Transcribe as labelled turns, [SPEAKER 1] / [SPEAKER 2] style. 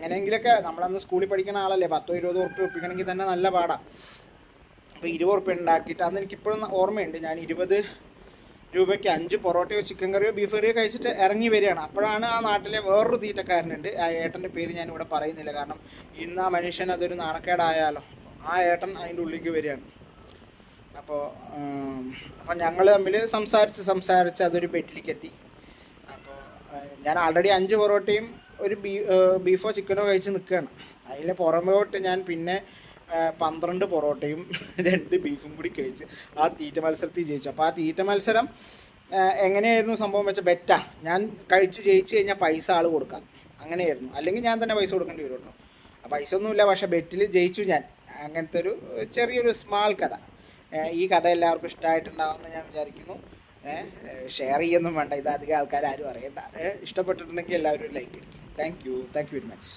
[SPEAKER 1] എങ്ങനെയെങ്കിലൊക്കെ നമ്മളന്ന് സ്കൂളിൽ പഠിക്കുന്ന ആളല്ലേ, 10-20 ഉറുപ്പ്യ ഒപ്പിക്കണമെങ്കിൽ തന്നെ നല്ല പാടാണ്. അപ്പോൾ 20 ഉറുപ്പ്യ ഉണ്ടാക്കിയിട്ട് അന്ന് എനിക്കിപ്പോഴും ഓർമ്മയുണ്ട്, ഞാൻ 20 രൂപയ്ക്ക് 5 പൊറോട്ടയോ ചിക്കൻ കറിയോ ബീഫ് കറിയോ കഴിച്ചിട്ട് ഇറങ്ങി വരികയാണ്. അപ്പോഴാണ് ആ നാട്ടിലെ വേറൊരു തീറ്റക്കാരനുണ്ട്, ആ ഏട്ടൻ്റെ പേര് ഞാനിവിടെ പറയുന്നില്ല, കാരണം ഇന്ന് ആ മനുഷ്യൻ അതൊരു നാണക്കേടായാലോ. ആ ഏട്ടൻ അതിൻ്റെ ഉള്ളിലേക്ക് വരികയാണ്. അപ്പോൾ ഞങ്ങൾ തമ്മിൽ സംസാരിച്ച് അതൊരു ബെറ്റിലേക്ക് എത്തി. അപ്പോൾ ഞാൻ ആൾറെഡി 5 പൊറോട്ടയും ഒരു ബീഫോ ചിക്കനോ കഴിച്ച് നിൽക്കുകയാണ്. അതിൽ പുറമോട്ട് ഞാൻ പിന്നെ 12 പൊറോട്ടയും 2 ബീഫും കൂടി കഴിച്ച് ആ തീറ്റ മത്സരത്തിൽ ജയിച്ചു. അപ്പോൾ ആ തീറ്റ മത്സരം എങ്ങനെയായിരുന്നു സംഭവം വെച്ചാൽ, ബെറ്റാ, ഞാൻ കഴിച്ച് ജയിച്ച് കഴിഞ്ഞാൽ പൈസ ആൾ കൊടുക്കാം, അങ്ങനെയായിരുന്നു. അല്ലെങ്കിൽ ഞാൻ തന്നെ പൈസ കൊടുക്കേണ്ടി വരുള്ളൂ. ആ പൈസ ഒന്നുമില്ല, പക്ഷേ ബെറ്റിൽ ജയിച്ചു ഞാൻ. അങ്ങനത്തെ ഒരു ചെറിയൊരു സ്മാൾ കഥ. ഈ കഥ എല്ലാവർക്കും ഇഷ്ടമായിട്ടുണ്ടാവുമെന്ന് ഞാൻ വിചാരിക്കുന്നു. ഷെയർ ചെയ്യൊന്നും വേണ്ട, ഇത് അധികം ആൾക്കാർ ആരും അറിയണ്ട. ഇഷ്ടപ്പെട്ടിട്ടുണ്ടെങ്കിൽ എല്ലാവരും ലൈക്ക് അടിക്കും. Thank you very much.